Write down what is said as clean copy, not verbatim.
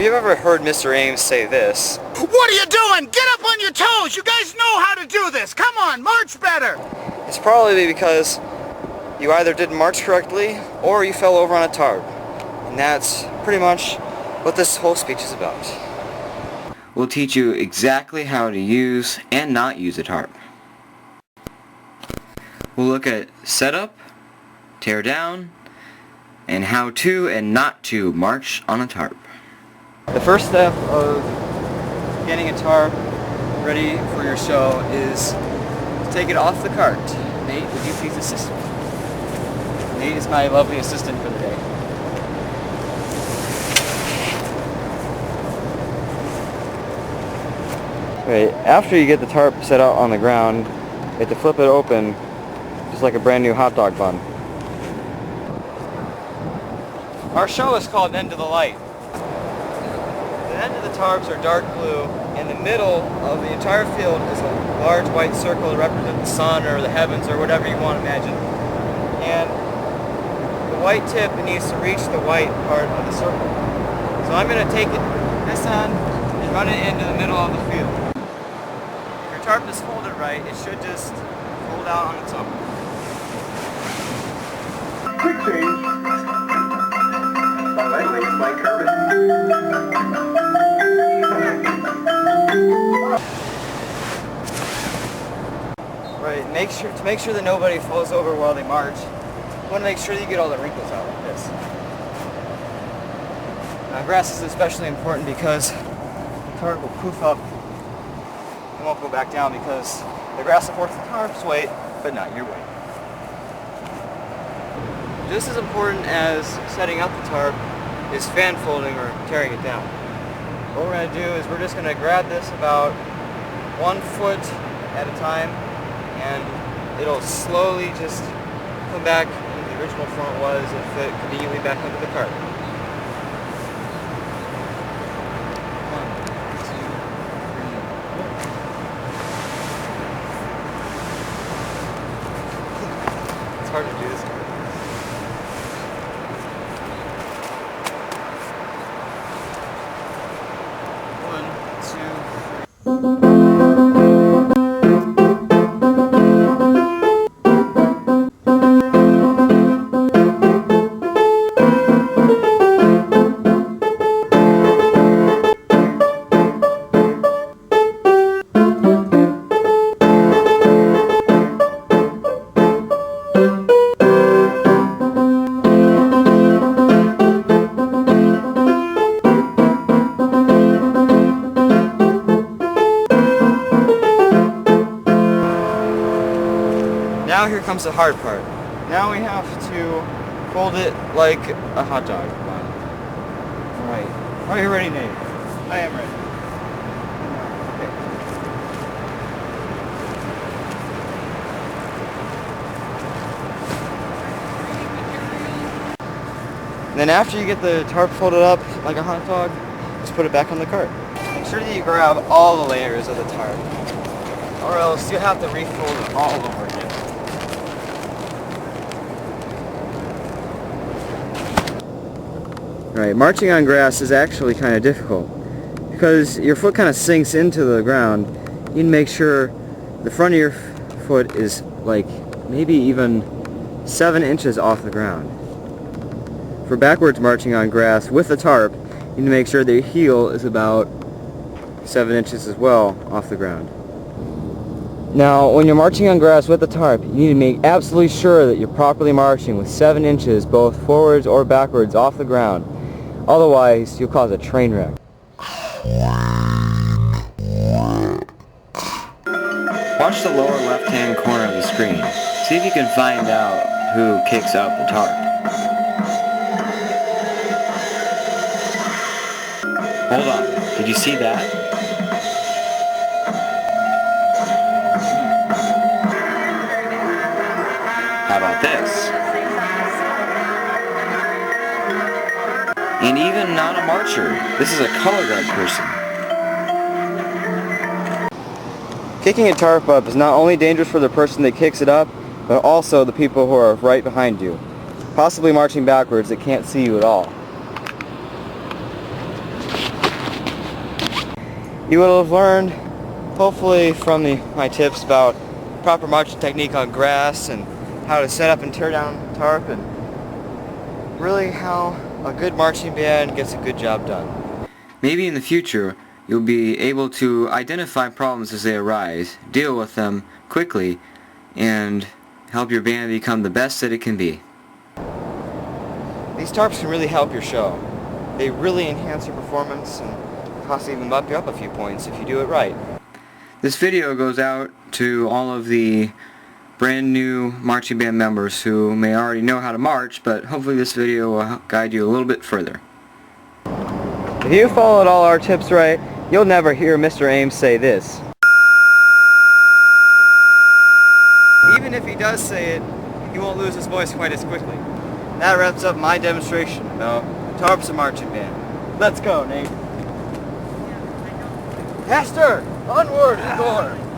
you've ever heard Mr. Ames say this, "What are you doing? Get up on your toes! You guys know how to do this! Come on, march better!" it's probably because you either didn't march correctly or you fell over on a tarp. And that's pretty much what this whole speech is about. We'll teach you exactly how to use and not use a tarp. We'll look at setup, tear down, and how to and not to march on a tarp. The first step of getting a tarp ready for your show is to take it off the cart. Nate, would you please assist me? Nate is my lovely assistant for the day. Okay, after you get the tarp set out on the ground, you have to flip it open just like a brand new hot dog bun. Our show is called End of the Light. The end of the tarps are dark blue. In the middle of the entire field is a large white circle to represent the sun or the heavens or whatever you want to imagine. And the white tip needs to reach the white part of the circle. So I'm going to take this end and run it into the middle of the field. If your tarp is folded right, it should just fold out on its own. Quick change. By curving. Right, to make sure that nobody falls over while they march, you want to make sure that you get all the wrinkles out like this. Now, grass is especially important because the tarp will poof up and won't go back down because the grass supports the tarp's weight, but not your weight. Just as important as setting up the tarp is fan folding or tearing it down. What we're going to do is we're just going to grab this about 1 foot at a time, and it'll slowly just come back into the original form it was and fit conveniently back into the cart. 1, 2, 3. It's hard to do this. Now here comes the hard part. Now we have to fold it like a hot dog bun. Alright. Are you ready, Nate? I am ready. Okay. Then after you get the tarp folded up like a hot dog, just put it back on the cart. Make sure that you grab all the layers of the tarp, or else you'll have to refold it all over again. Right, marching on grass is actually kind of difficult because your foot kind of sinks into the ground. You need to make sure the front of your foot is like maybe even 7 inches off the ground. For backwards marching on grass with the tarp, you need to make sure that your heel is about 7 inches as well off the ground. Now, when you're marching on grass with the tarp, you need to make absolutely sure that you're properly marching with 7 inches both forwards or backwards off the ground. Otherwise, you'll cause a train wreck. Watch the lower left-hand corner of the screen. See if you can find out who kicks up the tarp. Hold on. Did you see that? How about this? And even not a marcher. This is a color guard person. Kicking a tarp up is not only dangerous for the person that kicks it up, but also the people who are right behind you, possibly marching backwards that can't see you at all. You will have learned, hopefully, from my tips about proper marching technique on grass and how to set up and tear down a tarp, and really how a good marching band gets a good job done. Maybe in the future you'll be able to identify problems as they arise, deal with them quickly, and help your band become the best that it can be. These tarps can really help your show. They really enhance your performance and possibly even bump you up a few points if you do it right. This video goes out to all of the brand new marching band members who may already know how to march, but hopefully this video will guide you a little bit further. If you followed all our tips right, you'll never hear Mr. Ames say this. Even if he does say it, he won't lose his voice quite as quickly. That wraps up my demonstration about Tarps and marching band. Let's go, Nate. Pastor, onward and forward.